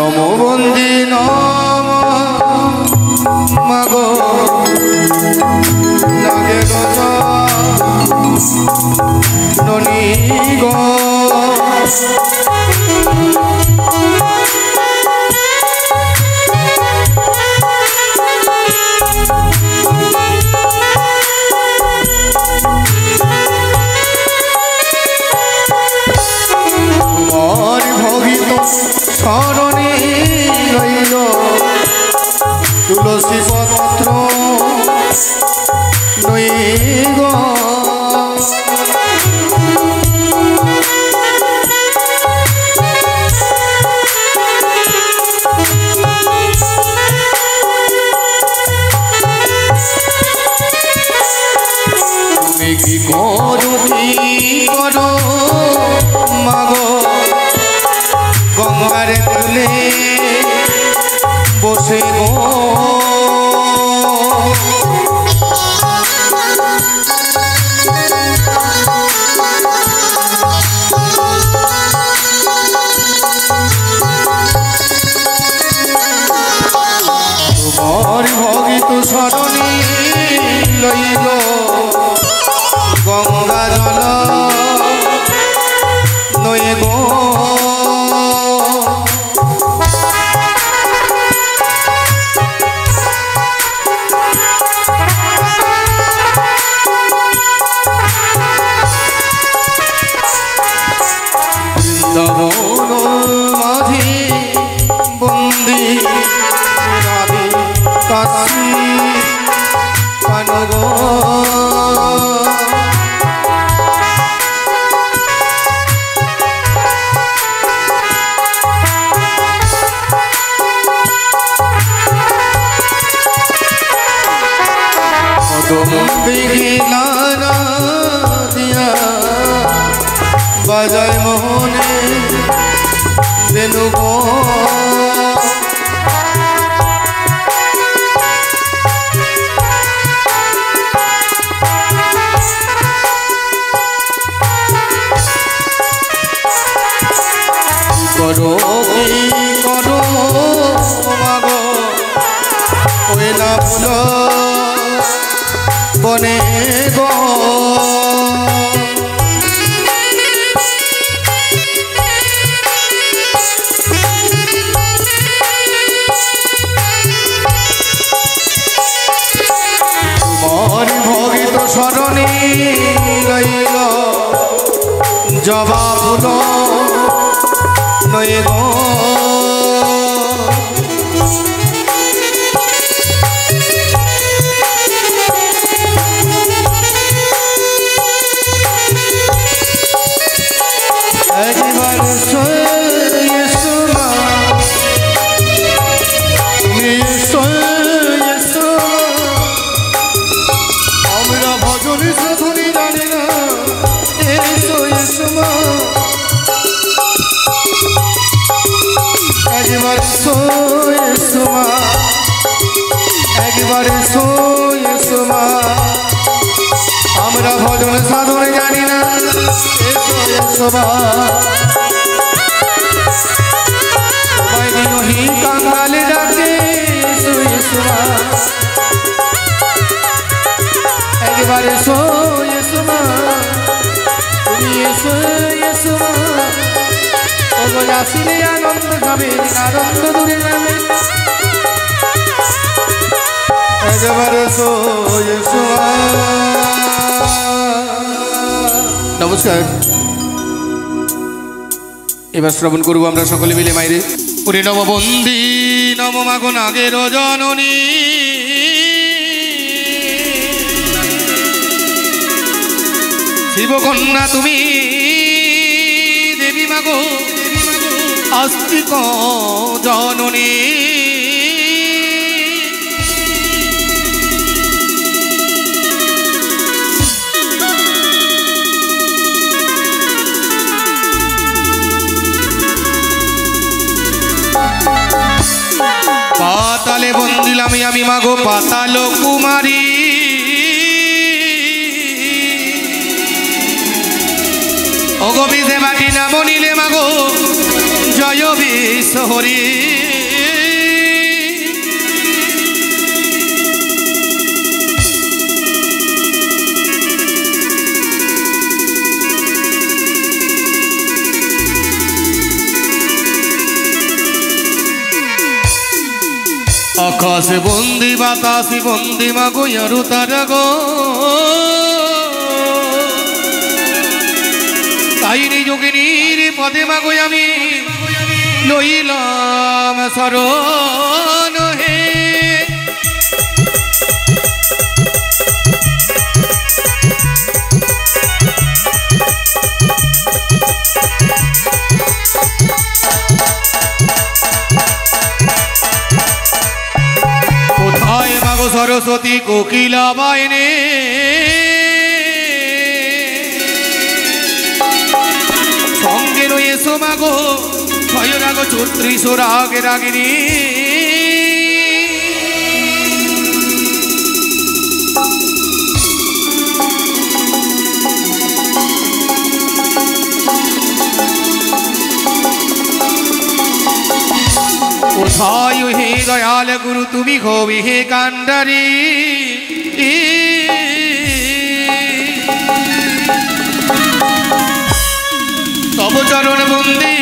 নমো বন্দে নম মাগো নাগে ননি গো শরণে রইল তুলসী পত্র নই গো তুমি কি করো মাগো গঙ্গারে তুলে বসে গো তোমার ভগিত শরণে লইল গঙ্গা জল নয় গো মাঝে বন্দি রাধে কাশী কানগো বেগিলারা দিয়া বাজায় মোহনে বেনু গো করো কি করো মাগো ওই না ফুল বনে গো তোমার ভগিত শরণে রইল জবা ফুল নয় গো আমরা ভজনে সাধনে জানি না একবার সোমা আমরা ভজনে সাধনে জানি না সবাই কাঙ্গালে ডাকে একবার সোমা তুমি আসিলে আনন্দ যাবে আনন্দ দূরে যাবে একবার নমস্কার। এবার শ্রবণ করব আমরা সকলে মিলে মাইরে ওরে নববন্দী নব মাগো নাগের জননী শিবকন্যা তুমি দেবী মাগো আস্তিক জননী পাতালে বন্দিলাম আমি মাগো পাতাল কুমারী ওগো বিধে বাটি নাম নিলে মাগো জয় বিশ্ব হরি। আকাশে বন্দি বাতাসে বন্দি মাগো আরু তারা গো, তাই যোগিনীর পদে মাগো আমি লইলাম শরণ হে। কোথায় মাগো সরস্বতী কোকিলা বাইনে, সঙ্গে রয়েছো মাগো ছয় রাগ ৩৬ রাগে রাগিনী। কোথায় হে দয়াল গুরু তুমি হবি হে কান্ডারি, তব চরণ বন্দি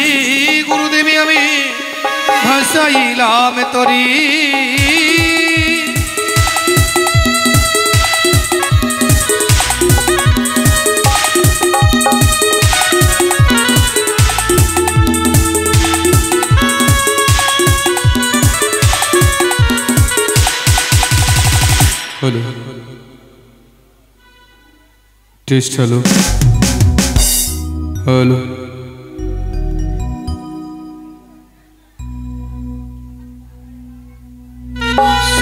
গুরুদেবী আমি ভাসাইলাম তরি। Hello test, hello hello.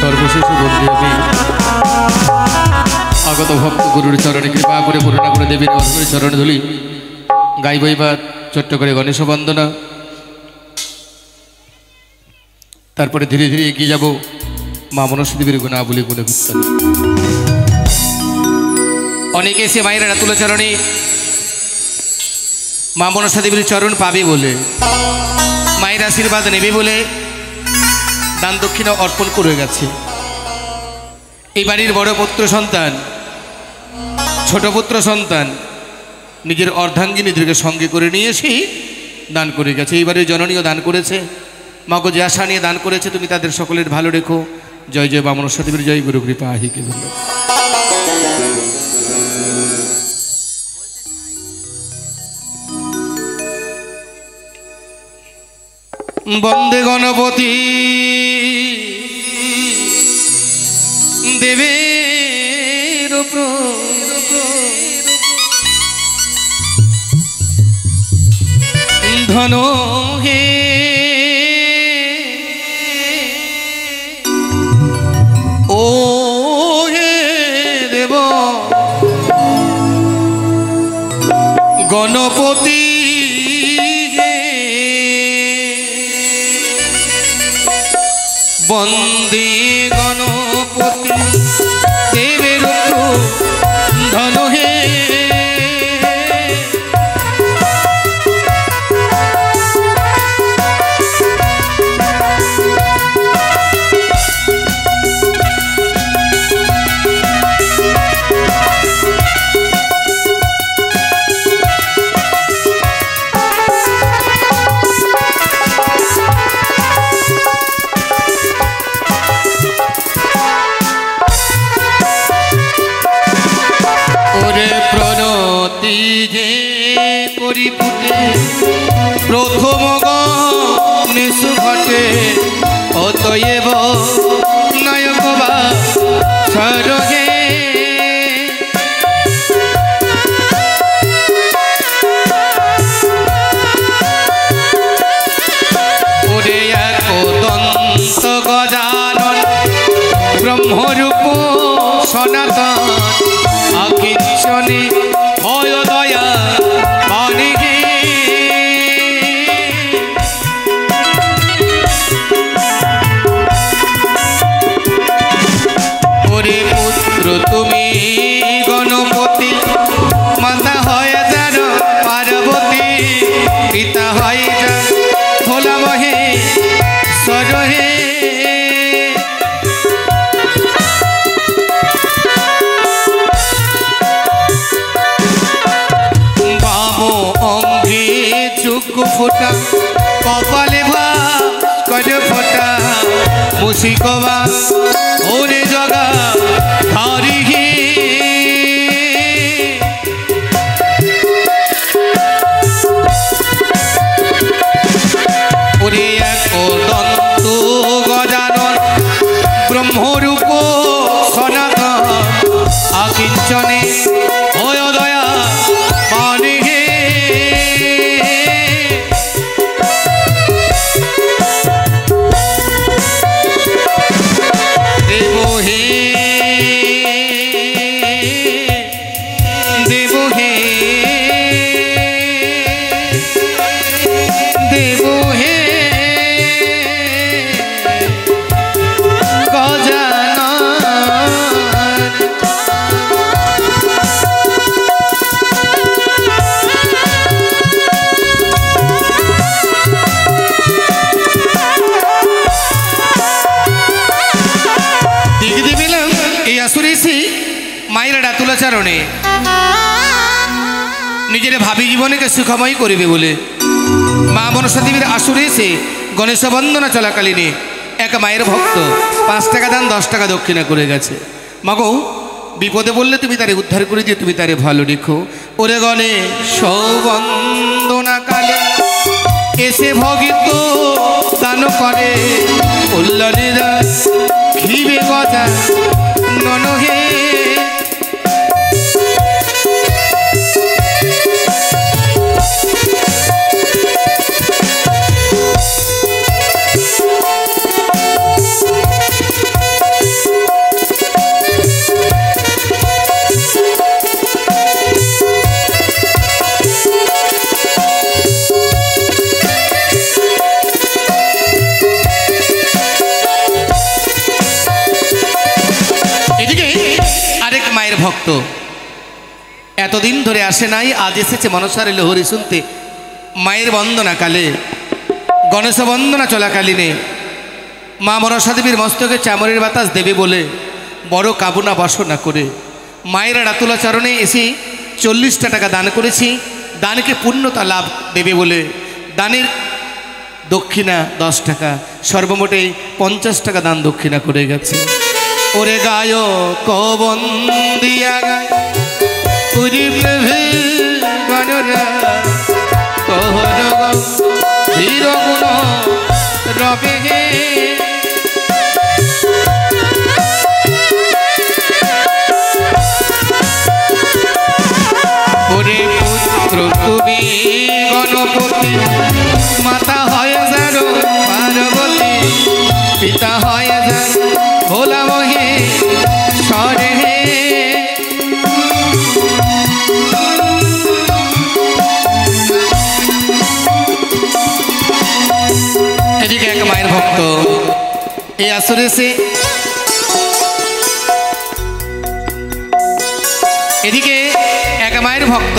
সর্বশেষ বন্ধু আমি আগত ভক্ত গুরুর চরণে কৃপা করে পূর্ণা করে দেবীর অধরে চরণে ধুলি গাইব এবার ছোট্ট করে গণেশ বন্দনা। তারপরে ধীরে ধীরে এগিয়ে যাব মা মনসা দেবীর গুণাবলী গুণে কীর্তন। অনেকে এসে মায়েরা তুলাচরণে মা মনসা দেবীর চরণ পাবে বলে, মায়ের আশীর্বাদ নেবে বলে দান দক্ষিণা অর্পণ করে গেছে। এই বাড়ির বড় পুত্র সন্তান, ছোট পুত্র সন্তান নিজের অর্ধাঙ্গিনীদেরকে সঙ্গে করে নিয়ে এসে দান করে গেছে। এই বাড়ির জননীও দান করেছে, মাগো যে আশা নিয়ে দান করেছে তুমি তাদের সকলের ভালো রেখো। জয় জয় মা মনসা দেবীর জয়, গুরু কৃপা আহিকে বলল। বন্দে গণপতি দেবের ধন হে, ও হে দেব গণপতি বন্দে গণপতি দেবের ধন হে। যে করি ফুটে প্রথম গণেশ ঘটে, অতএব নায়ক বা সরহে। ওরে এক দন্ত গজানন ব্রহ্মরূপ সনাতন, আকিঞ্চনে হয় দয়া পানি হে। ওরে পুত্র তুমি গণপতি, মাতা হয় যার পার্বতী, পিতা হয় যার ফোটা কপালে ভাস্কর ফোটা মুসিকবা ওরে জগা ধারি ওরে এক দন্ত গজানন ব্রহ্মরূপ সনাতন আকিঞ্চনে হয় দয়া মানে হে দেব হে দেব হে দেব হে মায়ের ডাতুলাচারণে নিজের ভাবি জীবনকে সুখময় করবে বলে মা মনসা দেবীর আসরে এসে গণেশ বন্দনা চলাকালীনে এক মায়ের ভক্ত 5 টাকা দান 10 টাকা দক্ষিণা করে গেছে। মাগো বিপদে বললে তুমি তারে উদ্ধার করে দিয়ে তুমি তারে ভালো রেখো। ওরে গণেশ বন্দনা কালে এসে ভগিত দান করে কল্যাণীরা খিবে গজা ননহে ভক্ত এতদিন ধরে আসে নাই, আজ এসেছে মনসার লহরী শুনতে। মায়ের বন্দনা কালে গণেশ বন্দনা চলাকালীনে মা মনসা দেবীর মস্তকে চামরের বাতাস দেবে বলে বড় কামনা বাসনা করে মায়ের ডাতুলাচরণে এসে 40টা টাকা দান করেছি। দানকে পূর্ণতা লাভ দেবে বলে দানের দক্ষিণা 10 টাকা, সর্বমোটে 50 টাকা দান দক্ষিণা করে গেছে। ওরে গায় কবন্দিয়া গায় পুরি প্রভু গণরা কহর ধীর গুণ রবে হে ওরে পুত্র তুমি গণপতি মাতা হয় যার পার্বতী পিতা হয় যার ভোলা মহে সরে হে এদিকে এক মায়ের ভক্ত এই আসরে এসে এদিকে এক মায়ের ভক্ত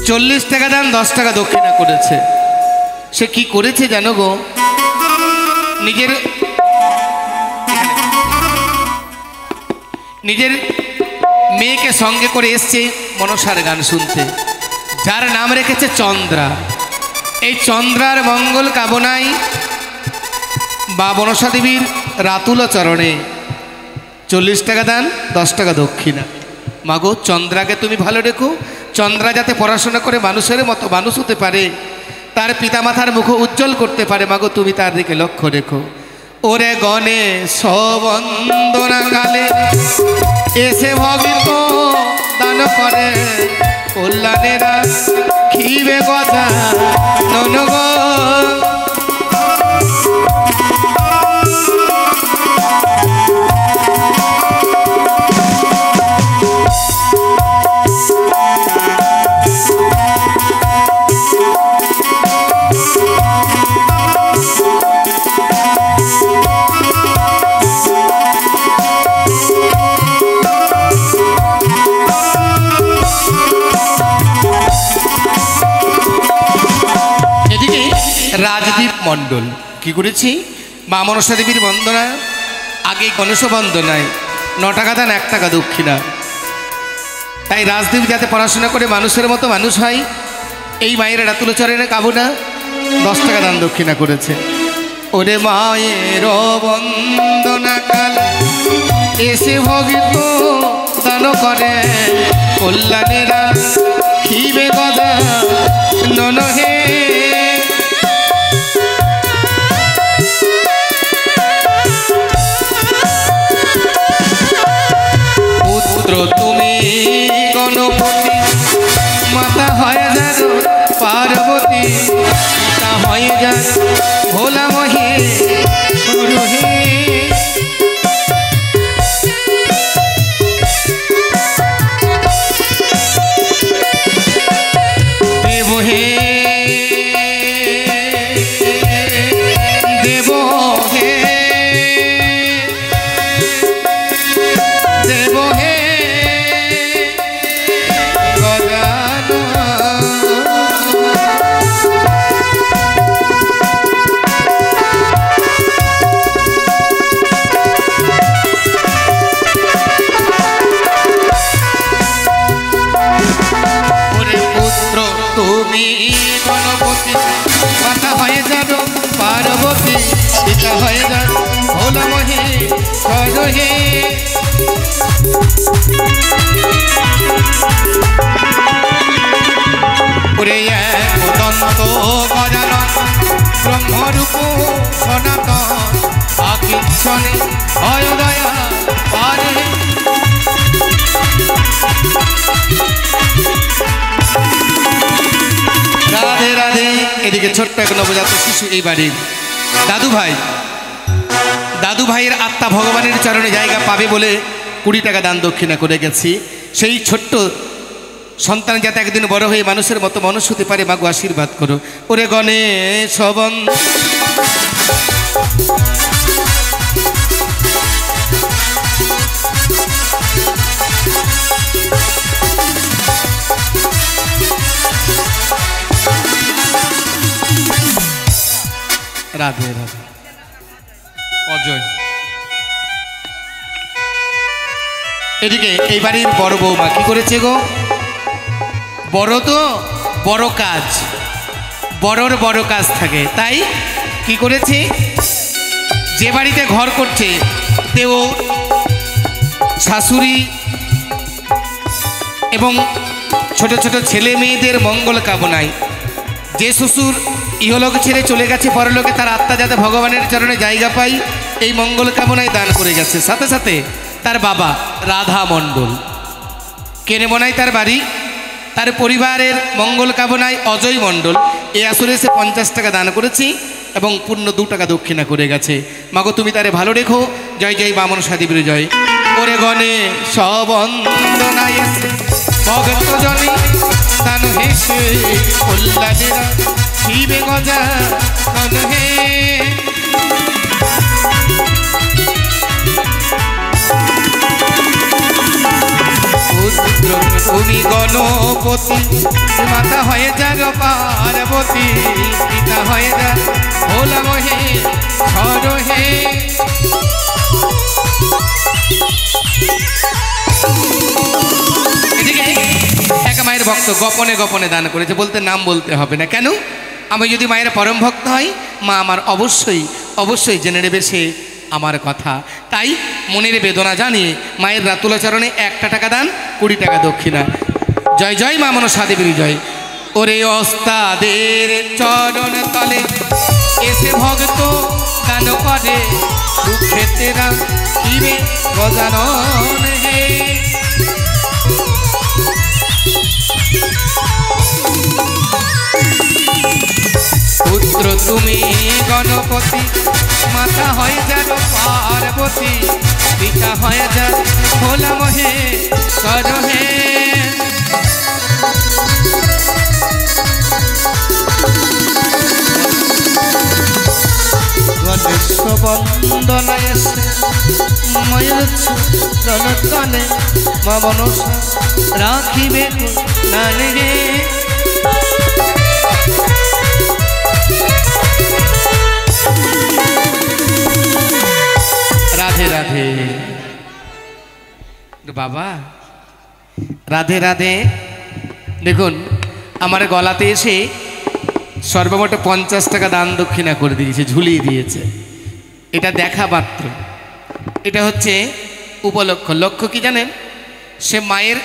40 টাকা দান 10 টাকা দক্ষিণা করেছে। সে কি করেছে জানো গো? নিজের মেয়েকে সঙ্গে করে এসছে মনসার গান শুনতে, যার নাম রেখেছে চন্দ্রা। এই চন্দ্রার মঙ্গল কামনায় বা মনসা দেবীর রাতুলা চরণে 40 টাকা দান 10 টাকা দক্ষিণা। মাগো চন্দ্রাকে তুমি ভালো রেখো, চন্দ্রা যাতে পড়াশোনা করে মানুষের মতো মানুষ হতে পারে, তার পিতামাতার মুখ উজ্জ্বল করতে পারে, মাগো তুমি তার দিকে লক্ষ্য রেখো। ওরে গণেশ বন্দনা কালে এসে ভগিত দান করে কল্যাণেরা খিবে কথা ননগ রাজদীপ মণ্ডল কি করেছি? মা মনসা দেবীর বন্দনা আগে গণেশ বন্দনায় 9 টাকা দান 1 টাকা দক্ষিণা। তাই রাজদীপ যাতে পড়াশোনা করে মানুষের মতো মানুষ হয়, এই মায়ের রাতুল চরণে কাবু না 10 টাকা দান দক্ষিণা করেছে। ওরে মায়ের বন্দনা কাল এসে ভগিত দান করে কল্যাণেরা খিবে গদা ননহে। পুত্র তুমি গণপতি মাতা হয় যার পার্বতী পিতা হয় যার ভোলা মহে সরহে। দেব হে দেব হে দেব হে তুমি গণপতি মাতা হয়ে যার পার্বতী পিতা হয়ে যার ভোলা মহে সরহে। ওরে এক দন্ত গজানন ব্রহ্মরূপ সনাতন আকিঞ্চনে হয় দয়া পারে। রাধে রাধে। এদিকে ছোট্ট এক নবজাত শিশু এই বাড়ির দাদু ভাইয়ের আত্মা ভগবানের চরণে জায়গা পাবে বলে 20 টাকা দান দক্ষিণা করে গেছি। সেই ছোট্ট সন্তান যাতে একদিন বড় হয়ে মানুষের মতো মানুষ হতে পারে, মাগো আশীর্বাদ করো। ওরে গণেশ রাধে রাধে। অজয় এদিকে এই বাড়ির বড় বৌমা কি করেছে গো? বড় তো বড় কাজ, বড়র বড় কাজ থাকে, তাই কি করেছে? যে বাড়িতে ঘর করছে দেওর শাশুড়ি এবং ছোট ছোট ছেলে মেয়েদের মঙ্গল কামনায় যে শ্বশুর ইহলোক ছেড়ে চলে গেছে পরলোকে, তার আত্মা যাতে ভগবানের চরণে জায়গা পাই এই মঙ্গল কামনায় দান করে গেছে। সাথে সাথে তার বাবা রাধা মণ্ডল কেনে মনায় তার বাড়ি, তার পরিবারের মঙ্গল কামনায় অজয় মণ্ডল এই আসরে সে 50 টাকা দান করেছি এবং পূর্ণ 2 টাকা দক্ষিণা করে গেছে। মাগো তুমি তারে ভালো রেখো। জয় জয় বামন সাদিবীর জয়। ওরে গণে সবন্দনায় ভগত জনে দান হেসে কল্যাণেরা শিবে গজা হে। তুমি গণপতি মাতা হয়ে যার পার্বতী পিতা হয়ে যা ভোলা মহে সরহে। এক মায়ের ভক্ত গোপনে গোপনে দান করেছে, বলতে নাম বলতে হবে না। কেন? আমি যদি মায়ের পরম ভক্ত হই, মা আমার অবশ্যই অবশ্যই জেনে নেবে সে আমার কথা। তাই মনের বেদনা জানিয়ে মায়ের রাতুলাচরণে 1 টাকা দান, 20 টাকা দক্ষিণা। জয় জয় মা মনসা দেবীর জয়। ওরে ওস্তাদের চরণ তলে এসে ভক্ত দান করে সুক্ষেত্রেরা শিবে গজানন হে। পুত্র তুমি গণপতি মাতা হয় যার পার্বতী পিতা হয় যার ভোলা মহে সরহে। গণেশ বন্দনায় ময়ূর চরণে মা মনসা রাখিবে নানে। রাধে রাধে বাবা, রাধে রাধে। দেখুন আমার গলাতে এসে সর্বমোট 50 টাকা দান দক্ষিণা করে দিয়েছে, ঝুলিয়ে দিয়েছে। এটা দেখা মাত্র, এটা হচ্ছে উপলক্ষ। লক্ষ্য কি জানেন? সে মায়ের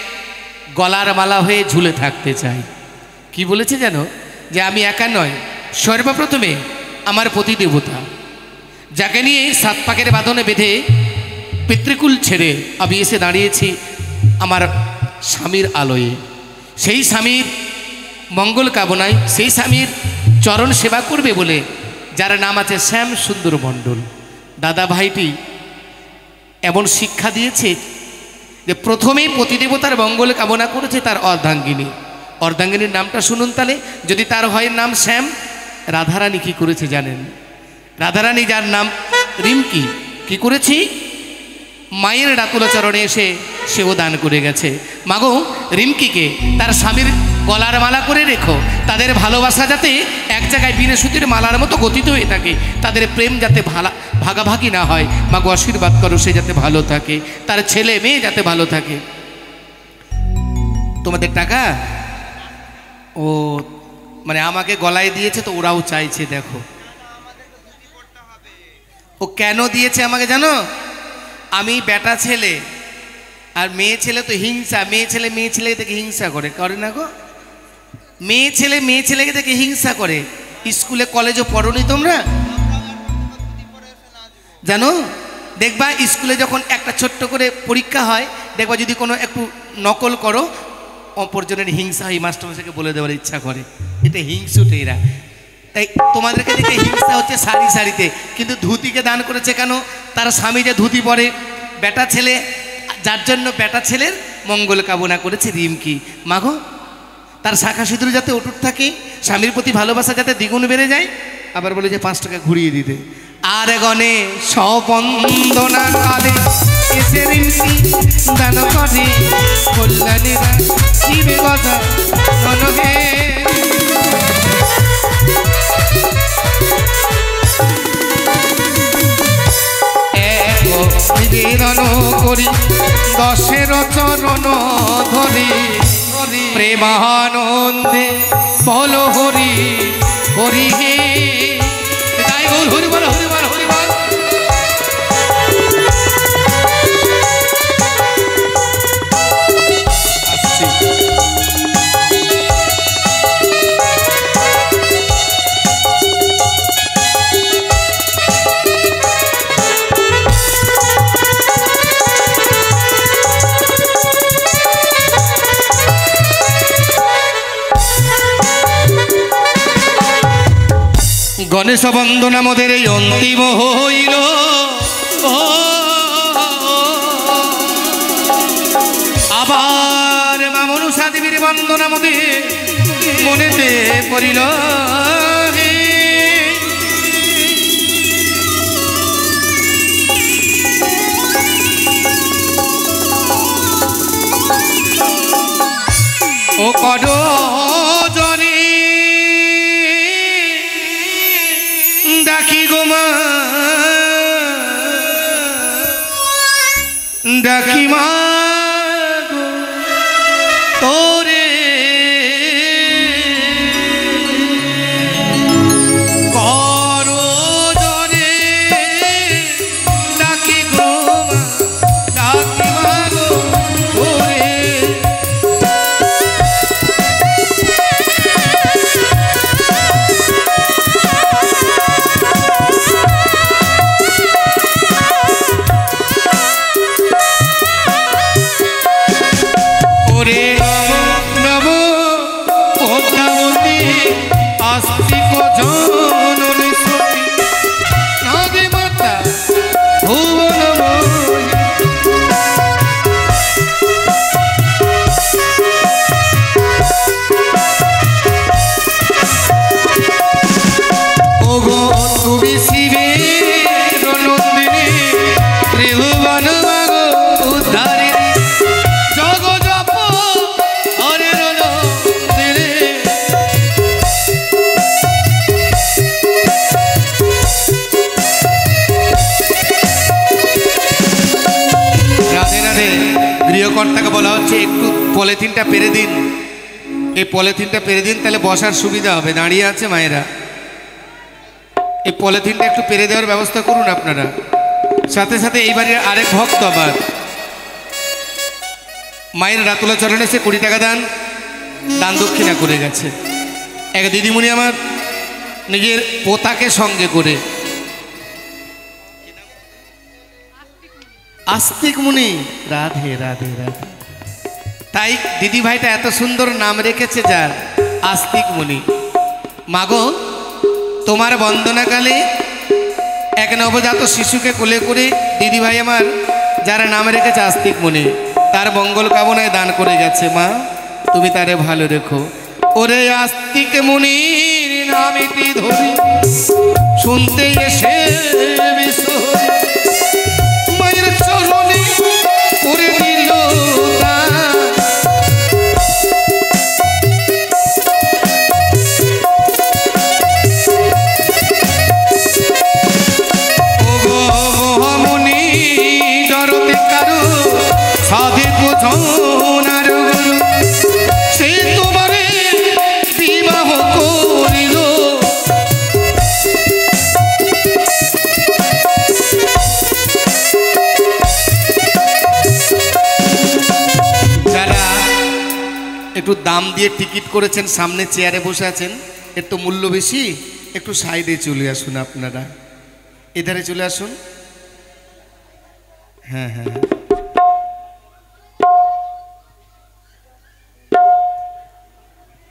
গলার মালা হয়ে ঝুলে থাকতে চায়। কি বলেছে জানো? যে আমি একা নয়, সর্বপ্রথমে আমার প্রতিদেবতা, যাকে নিয়ে 7 পাকের বাঁধনে বেঁধে পিতৃকুল ছেড়ে আমি এসে দাঁড়িয়েছি আমার স্বামীর আলোয়ে। সেই স্বামীর মঙ্গল কামনায়, সেই স্বামীর চরণ সেবা করবে বলে যার নাম আছে শ্যাম সুন্দর মণ্ডল। দাদা ভাইটি এমন শিক্ষা দিয়েছে যে প্রথমেই প্রতিদেবতার মঙ্গল কামনা করেছে তার অর্ধাঙ্গিনী। অর্ধাঙ্গিনীর নামটা শুনুন তাহলে। যদি তার হয় নাম শ্যাম, রাধারানী কি করেছে জানেন? রাধারানী যার নাম রিমকি, কি করেছি? মায়ের ডাকুলাচরণে এসে সেও দান করে গেছে। মাগো, রিমকিকে তার স্বামীর গলার মালা করে রেখো, তাদের ভালোবাসা যাতে এক জায়গায় বিনা সুতির মালার মতো গতিত হয়ে থাকে, তাদের প্রেম যাতে ভাগাভাগি না হয়। মাগো আশীর্বাদ করো সে যাতে ভালো থাকে, তার ছেলে মেয়ে যাতে ভালো থাকে। তোমাদের টাকা ও মানে আমাকে গলায় দিয়েছে, তো ওরাও চাইছে। দেখো ও কেন দিয়েছে আমাকে জানো? আমি বেটা ছেলে, আর মেয়ে ছেলে তো হিংসা। মেয়ে ছেলে দেখে হিংসা করে না গো? মেয়ে ছেলেকে দেখে হিংসা করে। স্কুলে কলেজে পড়োনি তোমরা? জানো, দেখবা স্কুলে যখন একটা ছোট্ট করে পরীক্ষা হয়, দেখবা যদি কোনো একটু নকল করো, অপরজনের হিংসা হয়, মাস্টারমশাইকে বলে দেওয়ার ইচ্ছা করে। এটা হিংসুটে এরা। তাই তোমাদেরকে দেখে হিংসা হচ্ছে সারিতে, কিন্তু ধুতিকে দান করেছে কেন? তার স্বামী যে ধুতি পরে, বেটা ছেলে, যার জন্য বেটা ছেলের মঙ্গল কামনা করেছে রিমকি। মাগো, তার শাখা সিঁদুর যাতে অটুট থাকে, স্বামীর প্রতি ভালোবাসা যাতে দ্বিগুণ বেড়ে যায়। আবার বলে যে 5 টাকা ঘুরিয়ে দিতে। আর গণে সবন্দনা কালে এসে রিমকি দান করে কল্যাণীরা শিবে কথা মনহে। নিবেদন করি 10 চরণ ধরি, প্রেমানন্দে বল হরি হরি হে। তাই বল হরি বল, হরি বল, হরি বল। গণেশ বন্দনা মোদের এই অন্তিম হইল, আবার মা মনসা দেবীর বন্দনা মোদের মনেতে পড়িল। ও কড জনে ডাকি গো মা, ডাকি মা গো তোরে, করো জনে ডাকি গো মা, ডাকি মা গো তোরে। গৃহকর্তাকে বলা হচ্ছে একটু পলিথিনটা পেরে দিন, এই পলিথিনটা পেরে দিন, তাহলে বসার সুবিধা হবে। দাঁড়িয়ে আছে মায়েরা, এই পলিথিনটা একটু পেরে দেওয়ার ব্যবস্থা করুন আপনারা। সাথে সাথে এই বাড়ির আরেক ভক্ত আবার মায়ের রাতুলা চরণে সে 20 টাকা দান দক্ষিণা করে গেছে। এক দিদিমণি আমার নিজের পোতাকে সঙ্গে করে, আস্তিক মুনি, রাধে রাধে রাধে। তাই দিদি ভাইটা এত সুন্দর নাম রেখেছে যার, আস্তিক মুনি। মাগো, তোমার বন্দনাকালে এক নবজাত শিশুকে কোলে করে দিদি ভাই আমার যারা নাম রেখেছে আস্তিক মুনি, তার মঙ্গল কামনায় দান করে গেছে। মা, তুমি তারে ভালো রেখো। ওরে আস্তিক মুনির নামটি ধরি শুনতে এসে মায়ের চরণে করে দিল মহামুনি জরতে কারো সাধে বোঝনার গুরু, সে তোমারে বিবাহ করিল। যারা একটু দাম দিয়ে টিকিট করেছেন, সামনে চেয়ারে বসে আছেন, এর তো মূল্য বেশি, একটু সাইডে চলে আসুন আপনারা, এধারে চলে আসুন। হ্যাঁ হ্যাঁ,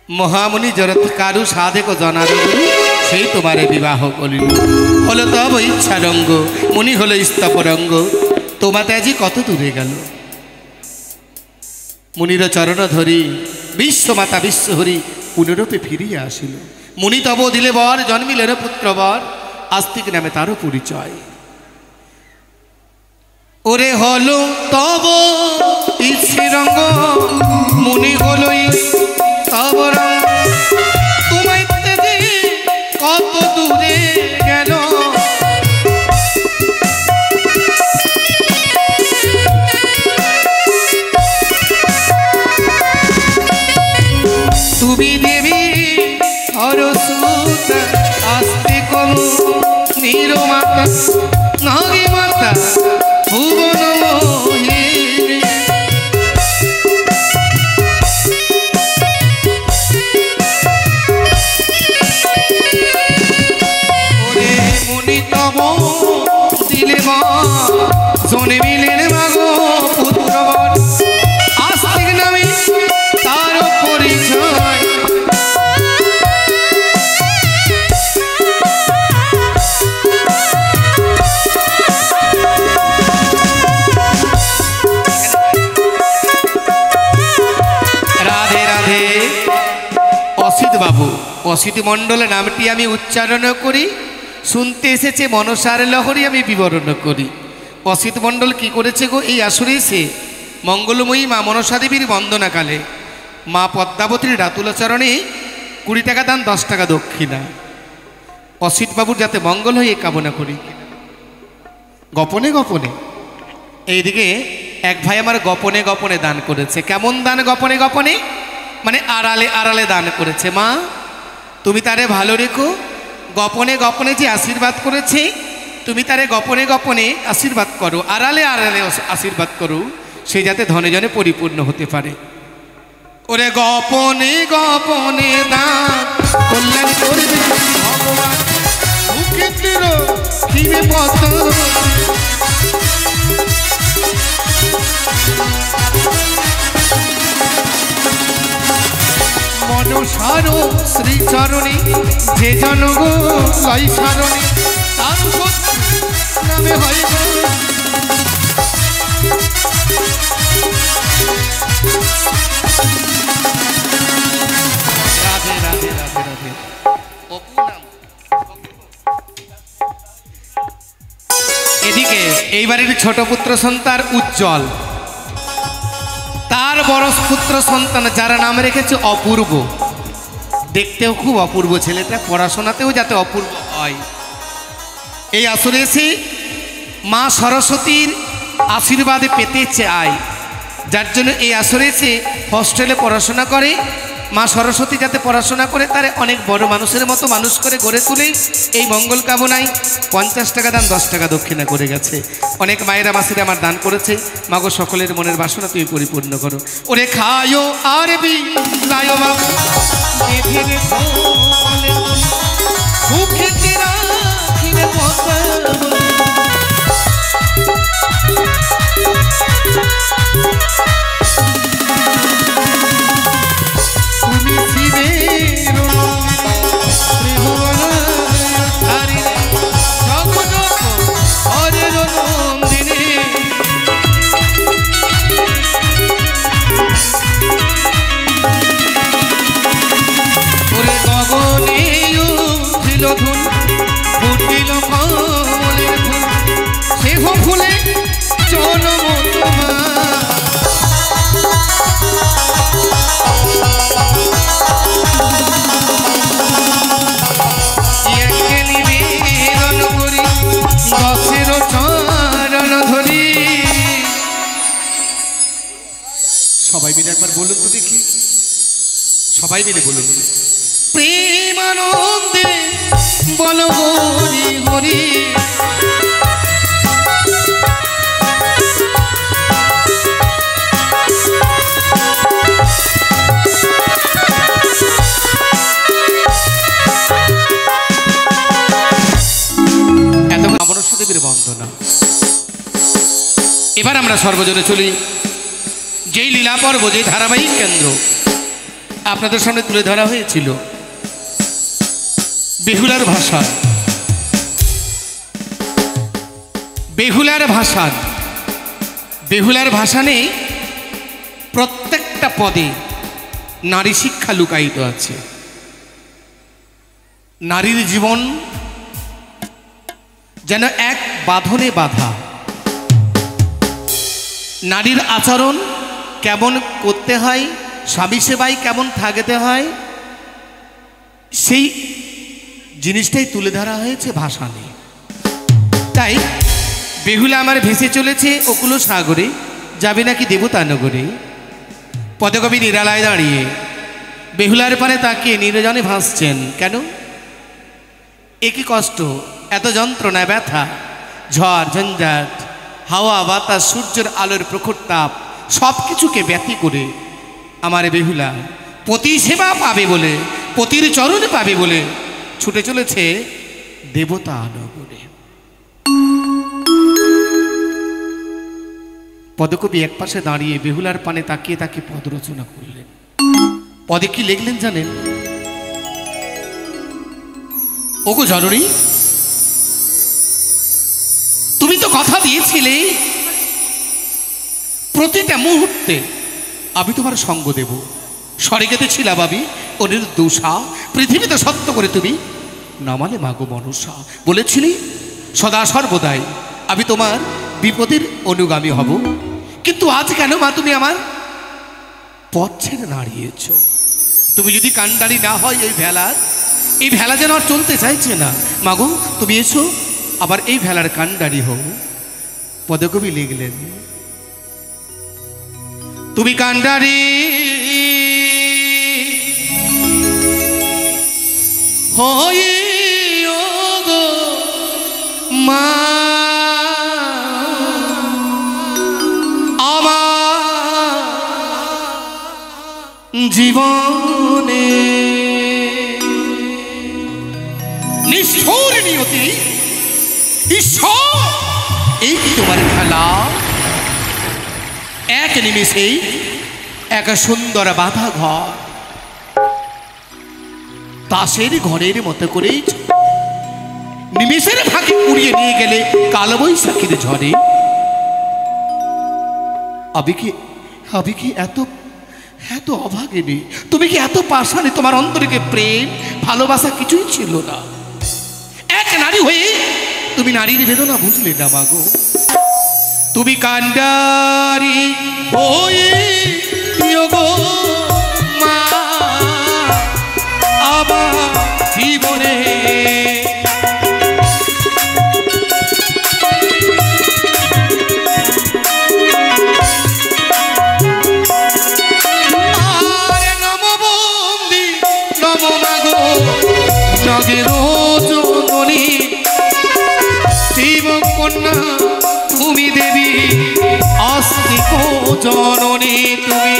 মহামুনি জরত কারু সাধে কো জনার গুরু, সেই তোমারে বিবাহ করিল। হলো তব ইচ্ছা রঙ্গ, মুনি হলো স্তপরঙ্গ, তোমাতে আজি কত দূরে গেল। মুনির চরণ ধরি বিশ্বমাতা বিশ্বহরি পুনরূপে ফিরিয়া আসিল। মুনি তব দিলে বর, জন্মিলেন পুত্র বর, আস্তিক নামে তারও পরিচয়। ওরে হলো তব ইচ্ছে রঙ্গ, মুনি হলো তব রঙ্গ, তোমায় তেজে কত দূরে গেল। তুমি দেবী হরসুতা, আস্তে কম নিরমাতা, নাগী মাতা ভুবন মোহিনী। ওরে মুনি তব দিলে মা, জনে মিলেন মাগো পুত্রবর, আস্তিক নামে তার পরিচয়। অসিত বাবু, অসিত মণ্ডল নামটি আমি উচ্চারণ করি, শুনতে এসেছে মনসার লহরী আমি বিবরণ করি। অসিত মণ্ডল কি করেছে গো, এই আসরে এসে মঙ্গলময়ী মা মনসা দেবীর বন্দনাকালে মা পদ্মাবতীর রাতুলাচরণে 20 টাকা দান, 10 টাকা দক্ষিণা। অসিত বাবুর যাতে মঙ্গল হয় এই কামনা করি। গোপনে গোপনে, এইদিকে এক ভাই আমার গোপনে গোপনে দান করেছে। কেমন দান গোপনে গোপনে? মানে আড়ালে আড়ালে দান করেছে। মা, তুমি তারে ভালো রেখো, গোপনে গোপনে যে আশীর্বাদ করেছে তুমি তারে গোপনে গোপনে আশীর্বাদ করো, আড়ালে আড়ালে আশীর্বাদ করো, সে যাতে ধনে জনে পরিপূর্ণ হতে পারে। ওরে গোপনে গোপনে দান কল্যাণ করবে ভগবান, মুখের ফিরে পথ মনসার শ্রীচরণে যে জনগ লাই সারণে, তার নামে হয় রাধে রাধে রাধে রাধে। এদিকে এই বাড়ির ছোট পুত্র সন্তান উজ্জ্বল, তার বড় পুত্র সন্তান যারা নাম রেখেছে অপূর্ব, দেখতেও খুব অপূর্ব ছেলেটা, পড়াশোনাতেও যাতে অপূর্ব হয়। এই আসরে এসে মা সরস্বতীর আশীর্বাদে পেতে চায়, যার জন্য এই আসরে এসে হস্টেলে পড়াশোনা করে, মা সরস্বতী যাতে পড়াশোনা করে তার অনেক বড় মানুষের মতো মানুষ করে গড়ে তুলে এই মঙ্গল কামনায় 50 টাকা দান 10 টাকা দক্ষিণা করে গেছে। অনেক মায়েরা মাসিরা আমার দান করেছে। মাগো সকলের মনের বাসনা তুমি পরিপূর্ণ করো। ওরে খায়ো আর বিলায়ো মা এধেরে ফলে সুখে তেরা খিরে পথে তুমি শিবের ত্রিভুবন ধারী জগৎ হরের নন্দিনী ওরে গগনে উঠিল ধুন ফুটিল কমলের ফুল সেহ ফুলে জনম তোমার সবাই মিলে একবার বলুন তো দেখি, সবাই মিলে বলুন প্রেমানন্দে বলো হরি হরি। এতক্ষণ অমরস্বদেবের বন্দনা। এবার আমরা সর্বজনে চলি যেই লীলা পর্ব, যে ধারাবাহিক কেন্দ্র আপনাদের সামনে তুলে ধরা হয়েছিল বেহুলার ভাষা। বেহুলার ভাষা, বেহুলার ভাষা নেই প্রত্যেকটা পদে নারী শিক্ষা লুকায়িত আছে। নারীর জীবন যেন এক বাঁধনে বাঁধা। নারীর আচরণ কেমন করতে হয়, স্বামী সেবায় কেমন থাকতে হয়, সেই জিনিসটাই তুলে ধরা হয়েছে ভাষা নিয়ে। তাই বেহুলা আমার ভেসে চলেছে অকুল সাগরে, যাবে নাকি দেবতানগরে। পদকবি নিরালায় দাঁড়িয়ে বেহুলার পানে তাকিয়ে নিরজনে ভাসছেন। কেন? একই কষ্ট, এত যন্ত্রণা, ব্যথা, ঝড় ঝঞ্ঝাট, হাওয়া বাতাস, সূর্যের আলোর প্রখর তাপ সব কিছুকে ব্যথি করে আমার বেহুলা পতি সেবা পাবে বলে, পতির চরণ পাবে বলে ছুটে চলেছে দেবতানগরে। পদকবি এক পাশে দাঁড়িয়ে বেহুলার পানে তাকিয়ে তাকে পদ রচনা করলেন। পদে কি লিখলেন জানেন? ওগো জননী, তুমি তো কথা দিয়েছিলে প্রতিটা মুহূর্তে আমি তোমার সঙ্গ দেব। স্বর্গেতে ছিলাম আমি ওদের দোষা, পৃথিবীতে সত্য করে তুমি নামালে মাগো মনসা। বলেছিলি সদা সর্বদাই আমি তোমার বিপদের অনুগামী হব। কিন্তু আজ কেন মা তুমি আমার পথ ছেড়ে দাঁড়িয়েছ? তুমি যদি কান্ডারি না হয় এই ভেলার, এই ভেলা যেন আর চলতে চাইছে না। মাগো তুমি এসো, আবার এই ভেলার কান্ডারি হও। পদকবি লিখলেন, তুমি কান্ডারি হয়ে গো মা, আমার জীবনে নিষ্ঠুর নিয়তি ঈশ্বর, এই কি তোমার খেলা? এক নিমেষেই এক সুন্দর বাধা ঘর, তাসের ঘরের মতো করেই নিমেষের ফাঁকে উড়িয়ে নিয়ে গেলে কালবৈশাখীর ঝড়ে। আমি কি এত এত অভাগিনী? তুমি কি এত পাষাণী? তোমার অন্তরে প্রেম ভালোবাসা কিছুই ছিল না। এক নারী হয়ে তুমি নারীর বেদনা বুঝলে না মাগো। তুমি কান্ডারি হয়ে গো মা, আমার জীবনে আর নমব কন্যা তুমি দেবী আস্তিক জননী তুমি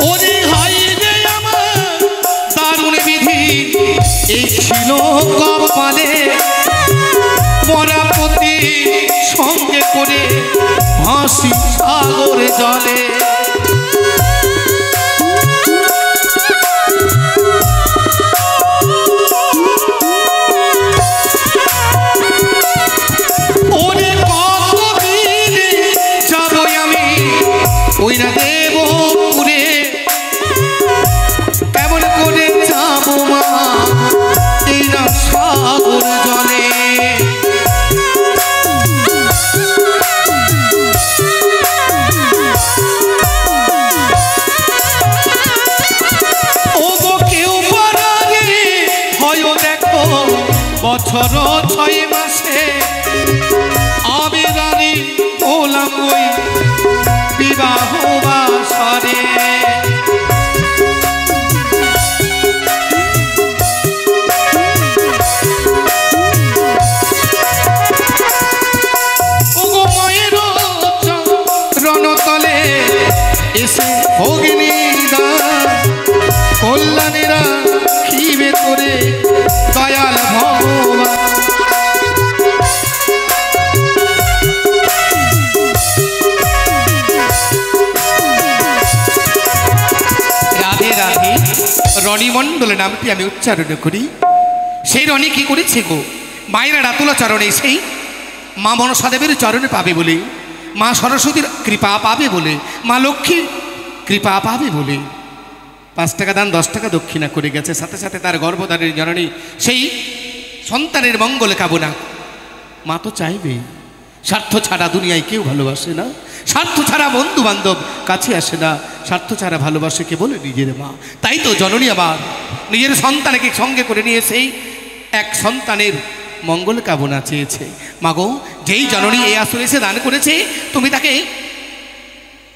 ওরে হাই রে আমার দারুণ বিধি এই ছিল কপালে মরাপতি সঙ্গে করে ভাসি সাগরে জলে ওরে কতদিন যাব আমি ওই না দেবপুরে কেমন করে যাব মা এই না সাগর জলে বছর 6 মাসে আমি রানী হলাম ওই বিবাহ বাসরে ওগো মায়ের রণতলে এসে ভগিনী কল্যাণীরা খিবে করে দয়াল ভগবান রাধে রাধে রণিমণ্ডল নামটি আমি উচ্চারণ করি সেই রণি কি করেছে গো মায়েরা রাতুলা চরণে সেই মা মনসা দেবীর চরণে পাবে বলে মা সরস্বতীর কৃপা পাবে বলে মা লক্ষ্মী কৃপা পাবে বলে 5 টাকা দান 10 টাকা দক্ষিণা করে গেছে সাথে সাথে তার গর্ভধারীর জননী সেই সন্তানের মঙ্গল কামনা মা তো চাইবে স্বার্থ ছাড়া দুনিয়ায় কেউ ভালোবাসে না স্বার্থ ছাড়া বন্ধু বান্ধব কাছে আসে না স্বার্থ ছাড়া ভালোবাসে কে বলে নিজের মা তাই তো জননী আবার নিজের সন্তানকে সঙ্গে করে নিয়ে সেই এক সন্তানের মঙ্গল কামনা চেয়েছে মাগো যেই জননী এই আসরে এসে দান করেছে তুমি তাকে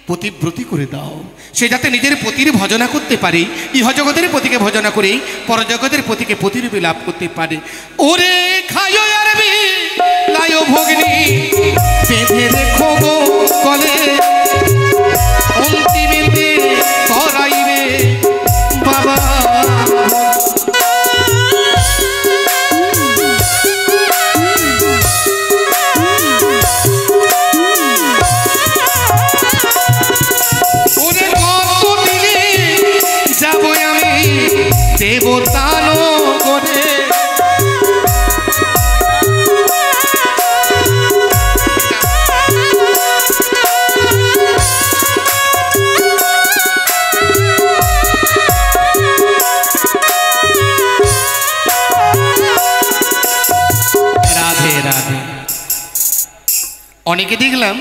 পতিব্রতী করে দাও সে যাতে নিজের পতির ভজনা করতে পারে ইহজগতের পতিকে ভজনা করে পরজগতের পতিকে পতিরূপে লাভ করতে পারে ওরে খায়ো আরবি লায়ো ভগিনী বেঁধে রেখো গো কলে অন্তিমেতে করাইবে বাবা দেবতানো করে রাধে রাধে অনেকে দেখলাম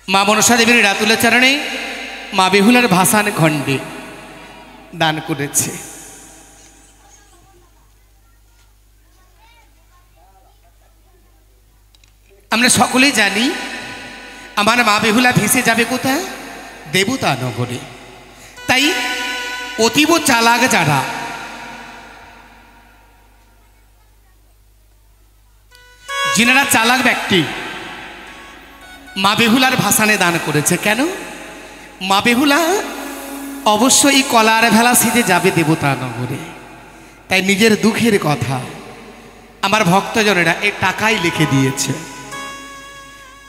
মা মনসা দেবীর রাতুলা চরণে মা বেহুলার ভাসান খণ্ডে দান করেছে আমরা সকলেই জানি আমার মা বেহুলা ভেসে যাবে কোথায় দেবতা নগরে তাই অতীব চালাক যারা যিনারা চালাক ব্যক্তি মা বেহুলার ভাসানে দান করেছে কেন মা বেহুলা অবশ্যই কলার ভেলা সিজে যাবে দেবতা নগরে তাই নিজের দুঃখের কথা আমার ভক্তজনেরা এই টাকাই লিখে দিয়েছে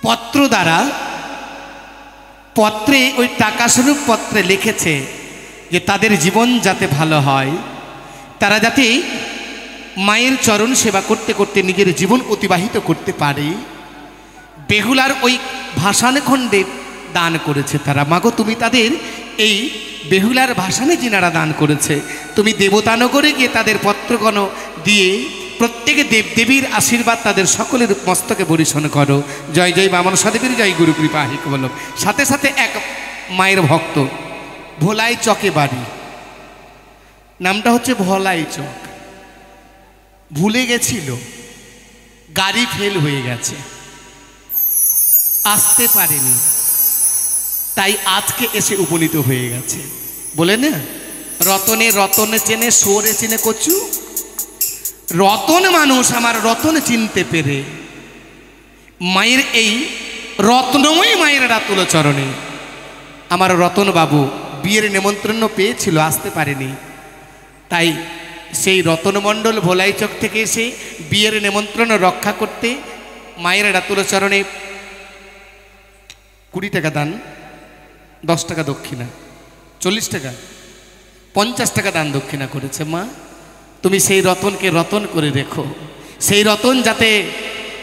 পত্র দ্বারা পত্রে ওই টাকা স্বরূপ পত্রে লিখেছে যে তাদের জীবন যাতে ভালো হয় তারা যাতে মায়ের চরণ সেবা করতে করতে নিজের জীবন অতিবাহিত করতে পারে বেহুলার ওই ভাসান খণ্ডে দান করেছে তারা মাগো তুমি তাদের এই বেহুলার ভাসানে যিনারা দান করেছে তুমি দেবতানগরে গিয়ে তাদের পত্রগণ দিয়ে প্রত্যেকে দেবদেবীর আশীর্বাদ তাদের সকলের মস্তকে বরিশন করো জয় জয় মা মনসা দেবীর জয় গুরু কৃপা হিক বল্লভ সাথে সাথে এক মায়ের ভক্ত ভোলাই চকে বাড়ি নামটা হচ্ছে ভোলাই চক ভুলে গেছিল গাড়ি ফেল হয়ে গেছে আসতে পারেনি তাই আজকে এসে উপনীত হয়ে গেছে। বলে না, রতনে রতনে চেনে, সোরে চেনে কচু। রতন মানুষ আমার রতন চিনতে পেরে মায়ের এই রত্নময়ী মায়ের রাতুল চরণে আমার রতন বাবু বিয়ের নিমন্ত্রণ পেয়েছিল, আসতে পারেনি। তাই সেই রতনমণ্ডল ভোলাইচক থেকে এসে বিয়ের নিমন্ত্রণ রক্ষা করতে মায়ের রাতুল চরণে 20 টাকা দান, 10 টাকা দক্ষিণা, 40 টাকা, 50 টাকা দান দক্ষিণা করেছে। মা, তুমি সেই রতনকে রতন করে রেখো, সেই রতন যাতে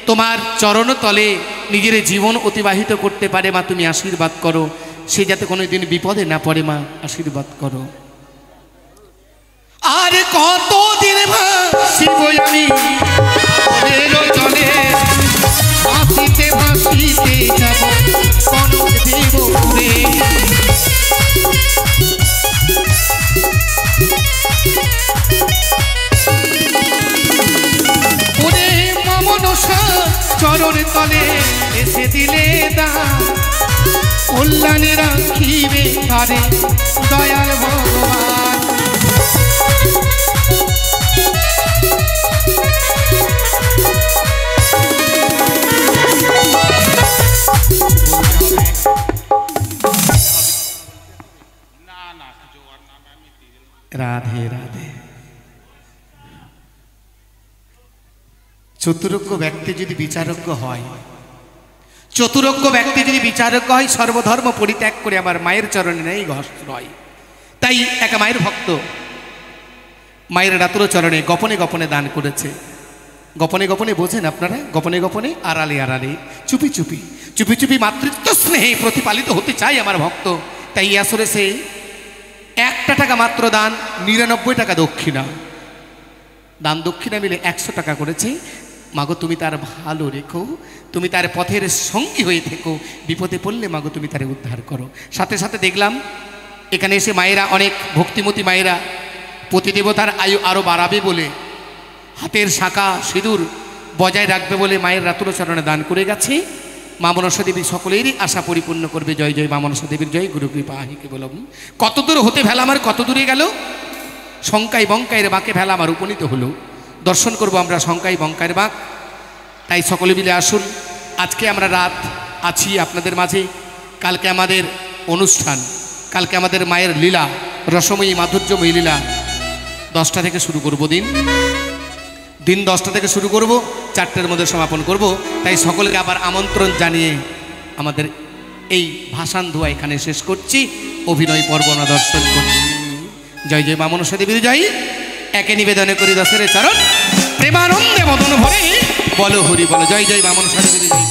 তোমার চরণ তলে নিজের জীবন অতিবাহিত করতে পারে। মা, তুমি আশীর্বাদ করো, সে যাতে কোনোদিন বিপদে না পড়ে। মা, আশীর্বাদ করো। আর কতদিন ভাসিব আমি চলে, ভাসিতে ভাসিতে যাব কনক দেবপুরে। ওরে মা মনসা চরণ তলে এসে দিলে দান, কল্যাণে রাখিবে তারে দয়াল ভগবান। রাধে রাধে। চতুরজ্ঞ ব্যক্তি যদি বিচারজ্ঞ হয়, চতুরজ্ঞ ব্যক্তি যদি বিচারজ্ঞ হয়, সর্বধর্ম পরিত্যাগ করে আমার মায়ের চরণে নেই আশ্রয়। তাই এক মায়ের ভক্ত মায়ের রাতুল চরণে গোপনে গোপনে দান করেছে। গোপনে গোপনে বোঝেন আপনারা, গোপনে গোপনে, আড়ালে আড়ালে, চুপি চুপি, চুপি চুপি মাতৃত্ব স্নেহে প্রতিপালিত হতে চাই আমার ভক্ত। তাই আসরে সে 1 টাকা মাত্র দান, 99 টাকা দক্ষিণা, দান দক্ষিণা মিলে 100 টাকা করেছে। মাগো, তুমি তার ভালো রেখো, তুমি তার পথের সঙ্গী হয়ে থেকো, বিপদে পড়লে মাগো তুমি তারে উদ্ধার করো। সাথে সাথে দেখলাম এখানে এসে মায়েরা, অনেক ভক্তিমতী মায়েরা পতিদেবতার আয়ু আরও বাড়াবে বলে হাতের শাঁখা সিঁদুর বজায় রাখবে বলে মায়ের রাতুল চরণে দান করে গেছে। মা মনসা দেবী সকলেরই আশা পরিপূর্ণ করবে। জয় জয় মা মনসা দেবীর জয়। গুরু কৃপা আহিকে বলম। কত দূর হতে ভেলা আমার, কত দূরে গেল, শঙ্কায় বঙ্কায়ের বাঁকে ভেলা আমার উপনীত হলো। দর্শন করব আমরা শঙ্কায় বঙ্কায়ের বাঁক। তাই সকলে মিলে আসুন। আজকে আমরা রাত আছি আপনাদের মাঝে, কালকে আমাদের অনুষ্ঠান, কালকে আমাদের মায়ের লীলা, রসময়ী মাধুর্যময়ী লীলা 10টা থেকে শুরু করব। দিন 10টা থেকে শুরু করব, 4টের মধ্যে সমাপন করব। তাই সকলকে আবার আমন্ত্রণ জানিয়ে আমাদের এই ভাষান ধোয়া এখানে শেষ করছি। অভিনয় পর্ব আমরা দর্শন করছি। জয় জয় মা মনসা দেবীর জয়। একে নিবেদনে করি দশের চরণ, প্রেমানন্দে মদন ভরে বলো হরি বলো। জয় জয় মা মনসা দেবীর জয়।